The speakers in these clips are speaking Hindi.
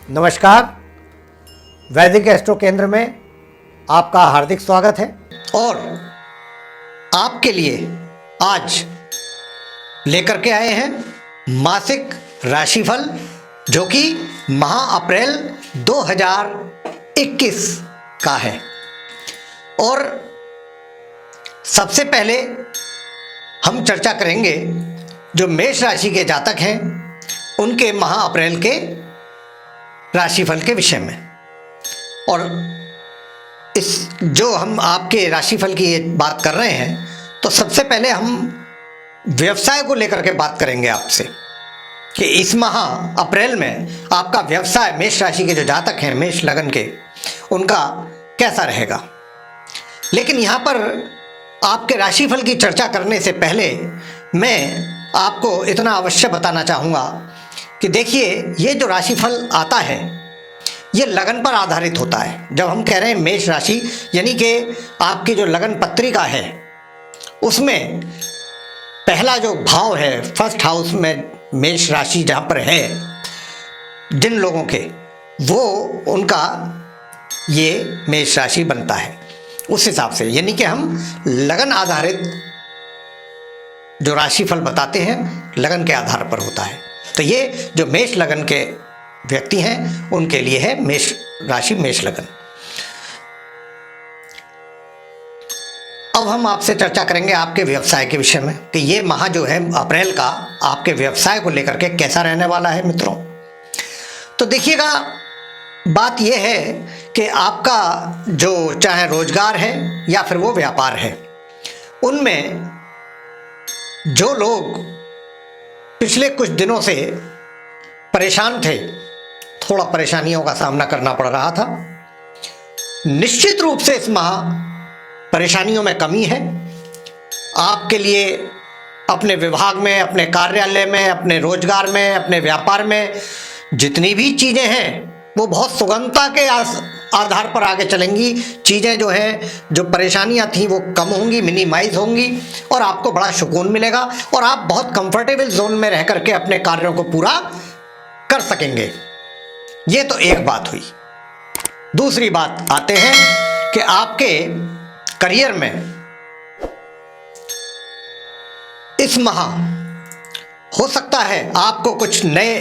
नमस्कार, वैदिक एस्ट्रो केंद्र में आपका हार्दिक स्वागत है। और आपके लिए आज लेकर के आए हैं मासिक राशिफल, जो कि माह अप्रैल 2021 का है। और सबसे पहले हम चर्चा करेंगे जो मेष राशि के जातक हैं उनके माह अप्रैल के राशिफल के विषय में। और इस जो हम आपके राशिफल की बात कर रहे हैं, तो सबसे पहले हम व्यवसाय को लेकर के बात करेंगे आपसे कि इस माह अप्रैल में आपका व्यवसाय, मेष राशि के जो जातक हैं, मेष लगन के, उनका कैसा रहेगा। लेकिन यहाँ पर आपके राशिफल की चर्चा करने से पहले मैं आपको इतना अवश्य बताना चाहूँगा कि देखिए, ये जो राशिफल आता है ये लगन पर आधारित होता है। जब हम कह रहे हैं मेष राशि, यानी कि आपकी जो लगन पत्रिका है उसमें पहला जो भाव है, फर्स्ट हाउस में मेष राशि जहाँ पर है जिन लोगों के, वो उनका ये मेष राशि बनता है। उस हिसाब से यानी कि हम लगन आधारित जो राशिफल बताते हैं लगन के आधार पर होता है। तो ये जो मेष लगन के व्यक्ति हैं उनके लिए है मेष राशि, मेष लगन। अब हम आपसे चर्चा करेंगे आपके व्यवसाय के विषय में कि ये माह जो है अप्रैल का आपके व्यवसाय को लेकर के कैसा रहने वाला है मित्रों। तो देखिएगा, बात यह है कि आपका जो चाहे रोजगार है या फिर वो व्यापार है, उनमें जो लोग पिछले कुछ दिनों से परेशान थे, थोड़ा परेशानियों का सामना करना पड़ रहा था। निश्चित रूप से इस माह परेशानियों में कमी है आपके लिए। अपने विभाग में, अपने कार्यालय में, अपने रोजगार में, अपने व्यापार में जितनी भी चीज़ें हैं वो बहुत सुगमता के आधार पर आगे चलेंगी। चीज़ें जो हैं, जो परेशानियां थी वो कम होंगी, मिनिमाइज होंगी और आपको बड़ा सुकून मिलेगा और आप बहुत कंफर्टेबल जोन में रह करके अपने कार्यों को पूरा कर सकेंगे। ये तो एक बात हुई। दूसरी बात आते हैं कि आपके करियर में इस माह हो सकता है आपको कुछ नए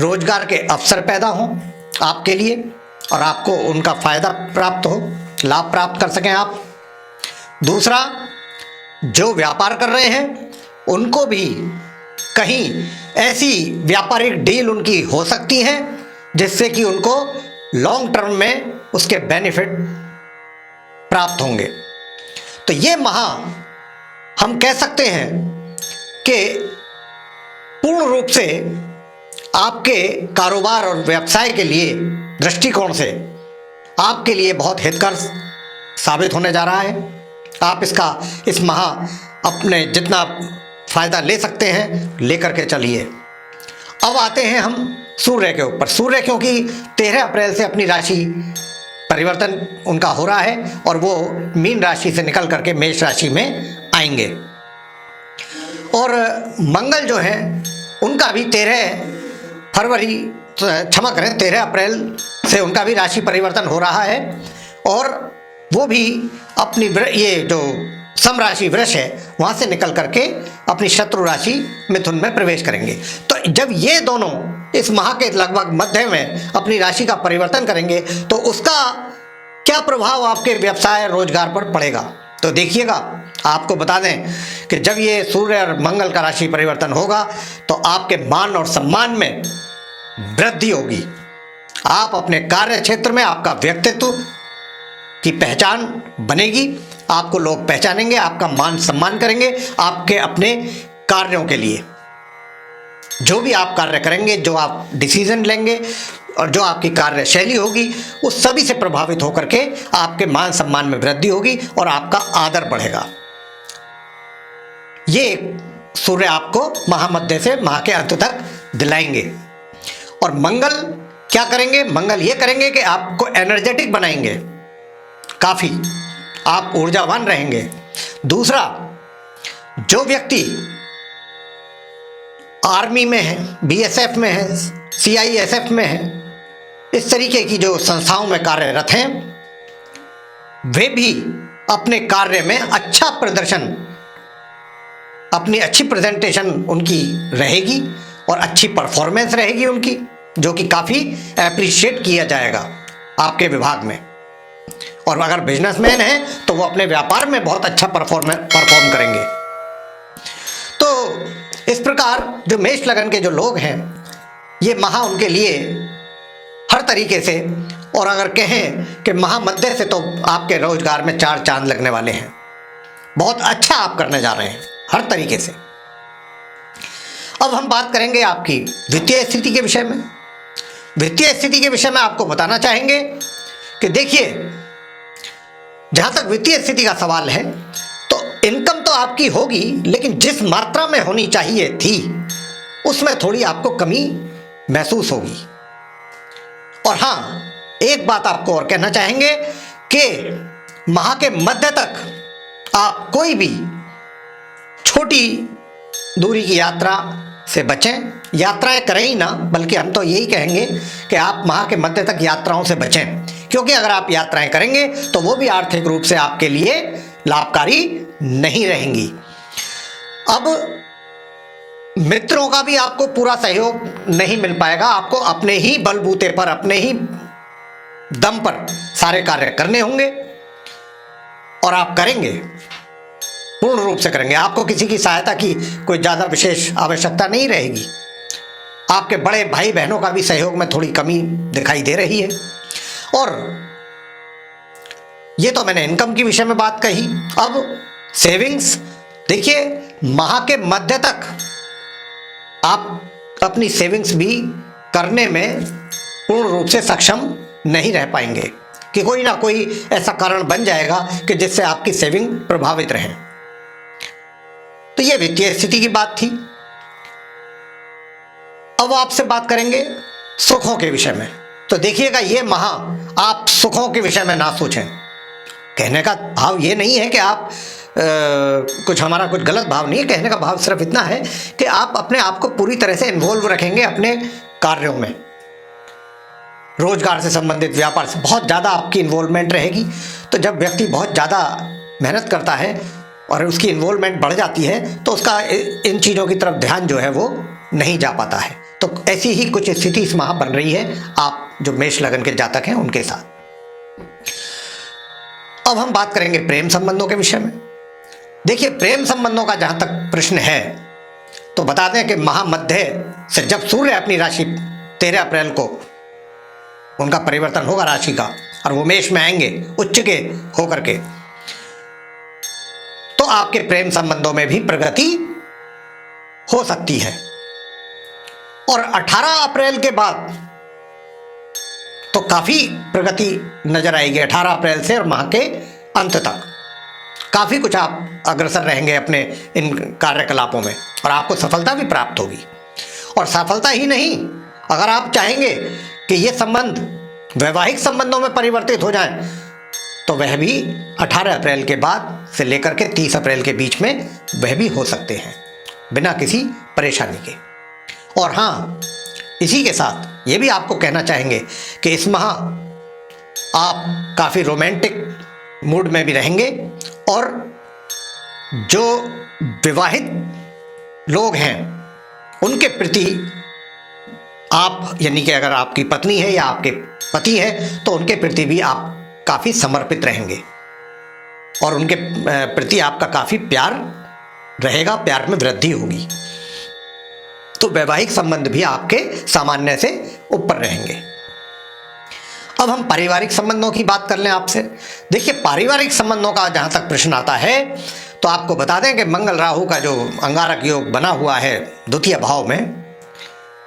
रोजगार के अवसर पैदा हों आपके लिए और आपको उनका फायदा प्राप्त हो, लाभ प्राप्त कर सकें आप। दूसरा, जो व्यापार कर रहे हैं उनको भी कहीं ऐसी व्यापारिक डील उनकी हो सकती है जिससे कि उनको लॉन्ग टर्म में उसके बेनिफिट प्राप्त होंगे। तो ये माह हम कह सकते हैं कि पूर्ण रूप से आपके कारोबार और व्यवसाय के लिए दृष्टिकोण से आपके लिए बहुत हितकर साबित होने जा रहा है। आप इस माह अपने जितना फायदा ले सकते हैं लेकर के चलिए। अब आते हैं हम सूर्य के ऊपर। सूर्य क्योंकि 13 अप्रैल से अपनी राशि परिवर्तन उनका हो रहा है और वो मीन राशि से निकल करके मेष राशि में आएंगे। और मंगल जो है उनका भी 13 अप्रैल से उनका भी राशि परिवर्तन हो रहा है और वो भी अपनी ये जो सम राशि वृष है वहाँ से निकल करके अपनी शत्रु राशि मिथुन में प्रवेश करेंगे। तो जब ये दोनों इस माह के लगभग मध्य में अपनी राशि का परिवर्तन करेंगे तो उसका क्या प्रभाव आपके व्यवसाय रोजगार पर पड़ेगा। तो देखिएगा, आपको बता दें कि जब ये सूर्य और मंगल का राशि परिवर्तन होगा तो आपके मान और सम्मान में वृद्धि होगी। आप अपने कार्य क्षेत्र में आपका व्यक्तित्व की पहचान बनेगी, आपको लोग पहचानेंगे, आपका मान सम्मान करेंगे आपके अपने कार्यों के लिए। जो भी आप कार्य करेंगे, जो आप डिसीजन लेंगे और जो आपकी कार्यशैली होगी, उस सभी से प्रभावित होकर के आपके मान सम्मान में वृद्धि होगी और आपका आदर बढ़ेगा। ये सूर्य आपको महामध्य से माह के अंत तक दिलाएंगे। और मंगल क्या करेंगे? मंगल ये करेंगे कि आपको एनर्जेटिक बनाएंगे, काफी आप ऊर्जावान रहेंगे। दूसरा, जो व्यक्ति आर्मी में है, बीएसएफ में है, सीआईएसएफ में है, इस तरीके की जो संस्थाओं में कार्यरत हैं वे भी अपने कार्य में अच्छा प्रदर्शन, अपनी अच्छी प्रेजेंटेशन उनकी रहेगी और अच्छी परफॉर्मेंस रहेगी उनकी, जो कि काफ़ी एप्रिशिएट किया जाएगा आपके विभाग में। और अगर बिजनेसमैन हैं तो वो अपने व्यापार में बहुत अच्छा परफॉर्म करेंगे। तो इस प्रकार जो मेष लगन के जो लोग हैं ये माह उनके लिए हर तरीके से, और अगर कहें कि माह मध्य से तो आपके रोजगार में 4 चांद लगने वाले हैं। बहुत अच्छा आप करने जा रहे हैं हर तरीके से। अब हम बात करेंगे आपकी वित्तीय स्थिति के विषय में। वित्तीय स्थिति के विषय में आपको बताना चाहेंगे कि देखिए, जहां तक वित्तीय स्थिति का सवाल है तो इनकम तो आपकी होगी, लेकिन जिस मात्रा में होनी चाहिए थी उसमें थोड़ी आपको कमी महसूस होगी। और हाँ, एक बात आपको और कहना चाहेंगे कि माह के मध्य तक आप कोई भी छोटी दूरी की यात्रा से बचें। यात्राएं करें ही ना, बल्कि हम तो यही कहेंगे कि आप माह के मध्य तक यात्राओं से बचें, क्योंकि अगर आप यात्राएं करेंगे तो वो भी आर्थिक रूप से आपके लिए लाभकारी नहीं रहेंगी। अब मित्रों का भी आपको पूरा सहयोग नहीं मिल पाएगा। आपको अपने ही बलबूते पर, अपने ही दम पर सारे कार्य करने होंगे और आप करेंगे, पूर्ण रूप से करेंगे। आपको किसी की सहायता की कोई ज़्यादा विशेष आवश्यकता नहीं रहेगी। आपके बड़े भाई बहनों का भी सहयोग में थोड़ी कमी दिखाई दे रही है। और ये तो मैंने इनकम के विषय में बात कही। अब सेविंग्स, देखिए माह के मध्य तक आप अपनी सेविंग्स भी करने में पूर्ण रूप से सक्षम नहीं रह पाएंगे, कि कोई ना कोई ऐसा कारण बन जाएगा कि जिससे आपकी सेविंग प्रभावित रहे। तो यह वित्तीय स्थिति की बात थी। अब आपसे बात करेंगे सुखों के विषय में। तो देखिएगा, ये माह आप सुखों के विषय में ना सोचें। कहने का भाव ये नहीं है कि आप कुछ हमारा कुछ गलत भाव नहीं है। कहने का भाव सिर्फ इतना है कि आप अपने आप को पूरी तरह से इन्वॉल्व रखेंगे अपने कार्यों में। रोजगार से संबंधित, व्यापार से बहुत ज़्यादा आपकी इन्वॉल्वमेंट रहेगी। तो जब व्यक्ति बहुत ज़्यादा मेहनत करता है और उसकी इन्वॉल्वमेंट बढ़ जाती है तो उसका इन चीज़ों की तरफ ध्यान जो है वो नहीं जा पाता है। तो ऐसी ही कुछ स्थिति इस माह बन रही है आप जो मेष लगन के जातक हैं उनके साथ। अब हम बात करेंगे प्रेम संबंधों के विषय में। देखिए, प्रेम संबंधों का जहां तक प्रश्न है तो बता दें कि माह मध्य से जब सूर्य अपनी राशि 13 अप्रैल को उनका परिवर्तन होगा राशि का और वो मेष में आएंगे उच्च के होकर के, तो आपके प्रेम संबंधों में भी प्रगति हो सकती है। और 18 अप्रैल के बाद तो काफी प्रगति नजर आएगी। 18 अप्रैल से और माह के अंत तक काफी कुछ आप अग्रसर रहेंगे अपने इन कार्यकलापों में और आपको सफलता भी प्राप्त होगी। और सफलता ही नहीं, अगर आप चाहेंगे कि ये संबंध वैवाहिक संबंधों में परिवर्तित हो जाए तो वह भी 18 अप्रैल के बाद से लेकर के 30 अप्रैल के बीच में वह भी हो सकते हैं बिना किसी परेशानी के। और हाँ, इसी के साथ ये भी आपको कहना चाहेंगे कि इस माह आप काफ़ी रोमांटिक मूड में भी रहेंगे और जो विवाहित लोग हैं उनके प्रति आप, यानी कि अगर आपकी पत्नी है या आपके पति है तो उनके प्रति भी आप काफ़ी समर्पित रहेंगे और उनके प्रति आपका काफ़ी प्यार रहेगा, प्यार में वृद्धि होगी। तो वैवाहिक संबंध भी आपके सामान्य से ऊपर रहेंगे। अब हम पारिवारिक संबंधों की बात कर लें आपसे। देखिए, पारिवारिक संबंधों का जहाँ तक प्रश्न आता है तो आपको बता दें कि मंगल राहु का जो अंगारक योग बना हुआ है द्वितीय भाव में,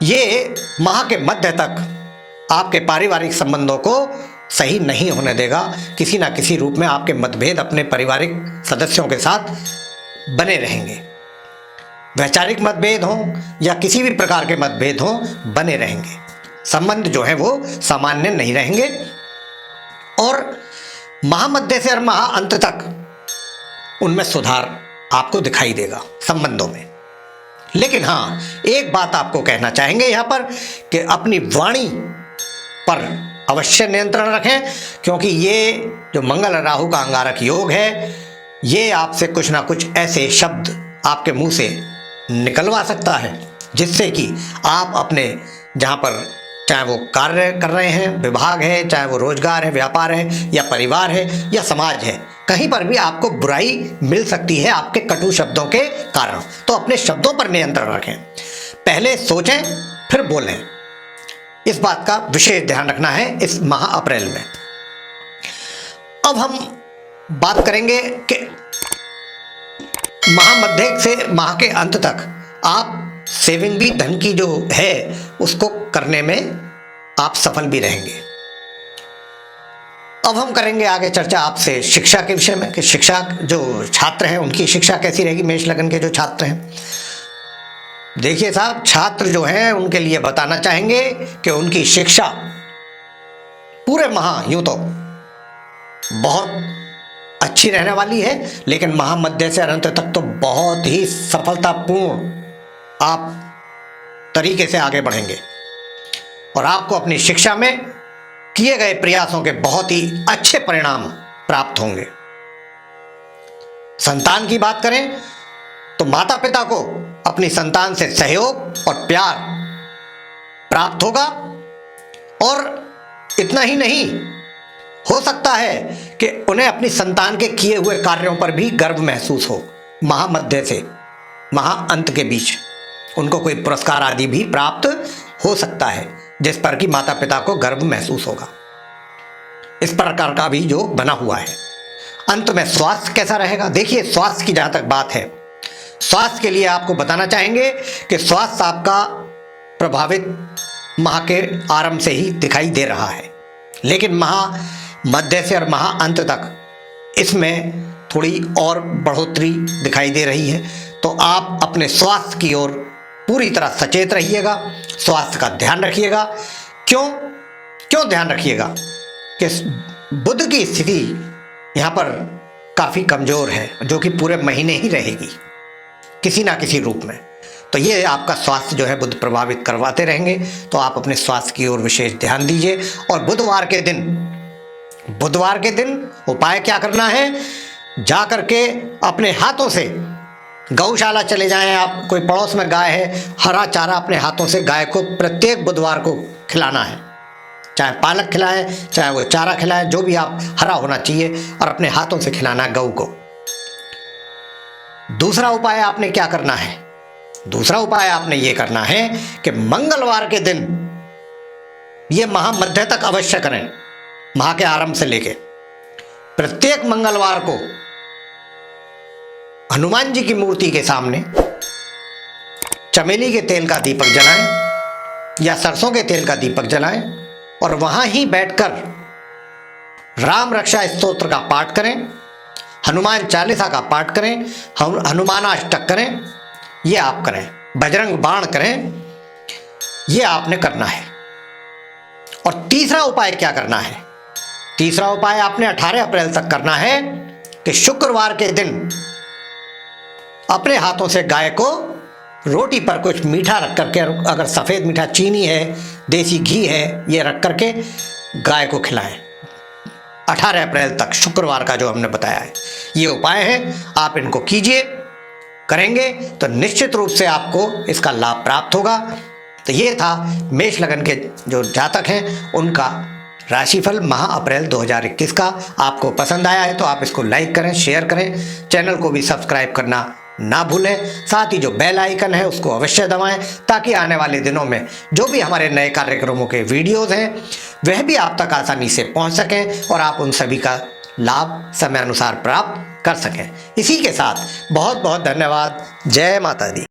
ये माह के मध्य तक आपके पारिवारिक संबंधों को सही नहीं होने देगा। किसी ना किसी रूप में आपके मतभेद अपने पारिवारिक सदस्यों के साथ बने रहेंगे। वैचारिक मतभेद हों या किसी भी प्रकार के मतभेद हों, बने रहेंगे। संबंध जो है वो सामान्य नहीं रहेंगे और माह मध्य से और माह अंत तक उनमें सुधार आपको दिखाई देगा संबंधों में। लेकिन हाँ, एक बात आपको कहना चाहेंगे यहाँ पर कि अपनी वाणी पर अवश्य नियंत्रण रखें, क्योंकि ये जो मंगल राहु का अंगारक योग है, ये आपसे कुछ ना कुछ ऐसे शब्द आपके मुंह से निकलवा सकता है जिससे कि आप अपने जहाँ पर चाहे वो कार्य कर रहे हैं, विभाग है, चाहे वो रोजगार है, व्यापार है, या परिवार है, या समाज है, कहीं पर भी आपको बुराई मिल सकती है आपके कटु शब्दों के कारण। तो अपने शब्दों पर नियंत्रण रखें, पहले सोचें फिर बोलें। इस बात का विशेष ध्यान रखना है इस माह अप्रैल में। अब हम बात करेंगे कि माह मध्य से माह के अंत तक आप सेविंग भी, धन की जो है उसको करने में आप सफल भी रहेंगे। अब हम करेंगे आगे चर्चा आपसे शिक्षा के विषय में कि शिक्षा जो छात्र हैं उनकी शिक्षा कैसी रहेगी। मेष लगन के जो छात्र हैं, देखिए साहब, छात्र जो हैं उनके लिए बताना चाहेंगे कि उनकी शिक्षा पूरे माह यूं तो बहुत अच्छी रहने वाली है, लेकिन माह मध्य से अंत तक तो बहुत ही सफलतापूर्ण आप तरीके से आगे बढ़ेंगे और आपको अपनी शिक्षा में किए गए प्रयासों के बहुत ही अच्छे परिणाम प्राप्त होंगे। संतान की बात करें तो माता पिता को अपनी संतान से सहयोग और प्यार प्राप्त होगा, और इतना ही नहीं, हो सकता है कि उन्हें अपनी संतान के किए हुए कार्यों पर भी गर्व महसूस हो। माह मध्य से माह अंत के बीच उनको कोई पुरस्कार आदि भी प्राप्त हो सकता है, जिस पर कि माता पिता को गर्व महसूस होगा। इस प्रकार का भी जो बना हुआ है। अंत में स्वास्थ्य कैसा रहेगा? देखिए, स्वास्थ्य की जहां तक बात है, स्वास्थ्य के लिए आपको बताना चाहेंगे कि स्वास्थ्य आपका प्रभावित माह के आरंभ से ही दिखाई दे रहा है, लेकिन माह मध्य से और माह अंत तक इसमें थोड़ी और बढ़ोतरी दिखाई दे रही है। तो आप अपने स्वास्थ्य की ओर पूरी तरह सचेत रहिएगा, स्वास्थ्य का ध्यान रखिएगा। क्यों ध्यान रखिएगा? कि बुध की स्थिति यहाँ पर काफ़ी कमज़ोर है, जो कि पूरे महीने ही रहेगी किसी ना किसी रूप में। तो ये आपका स्वास्थ्य जो है बुध प्रभावित करवाते रहेंगे। तो आप अपने स्वास्थ्य की ओर विशेष ध्यान दीजिए। और बुधवार के दिन उपाय क्या करना है? जा करके अपने हाथों से गौशाला चले जाएं आप, कोई पड़ोस में गाय है, हरा चारा अपने हाथों से गाय को प्रत्येक बुधवार को खिलाना है। चाहे पालक खिलाएं, चाहे वो चारा खिलाएं, जो भी आप हरा होना चाहिए, और अपने हाथों से खिलाना है गऊ को। दूसरा उपाय आपने क्या करना है? दूसरा उपाय आपने ये करना है कि मंगलवार के दिन, ये माह मध्य तक अवश्य करें, माह के आरंभ से लेके प्रत्येक मंगलवार को हनुमान जी की मूर्ति के सामने चमेली के तेल का दीपक जलाएं या सरसों के तेल का दीपक जलाएं, और वहां ही बैठकर राम रक्षा स्तोत्र का पाठ करें, हनुमान चालीसा का पाठ करें, हनुमानाष्टक करें, ये आप करें, बजरंग बाण करें, ये आपने करना है। और तीसरा उपाय क्या करना है? तीसरा उपाय आपने 18 अप्रैल तक करना है कि शुक्रवार के दिन अपने हाथों से गाय को रोटी पर कुछ मीठा रख करके, अगर सफ़ेद मीठा, चीनी है, देसी घी है, ये रख करके गाय को खिलाएं। 18 अप्रैल तक, शुक्रवार का जो हमने बताया है, ये उपाय हैं, आप इनको कीजिए। करेंगे तो निश्चित रूप से आपको इसका लाभ प्राप्त होगा। तो ये था मेष लगन के जो जातक हैं उनका राशिफल माह अप्रैल 2021 का। आपको पसंद आया है तो आप इसको लाइक करें, शेयर करें, चैनल को भी सब्सक्राइब करना ना भूलें। साथ ही जो बेल आइकन है उसको अवश्य दबाएं, ताकि आने वाले दिनों में जो भी हमारे नए कार्यक्रमों के वीडियोज़ हैं वह भी आप तक आसानी से पहुंच सकें और आप उन सभी का लाभ समय अनुसार प्राप्त कर सकें। इसी के साथ बहुत बहुत धन्यवाद। जय माता दी।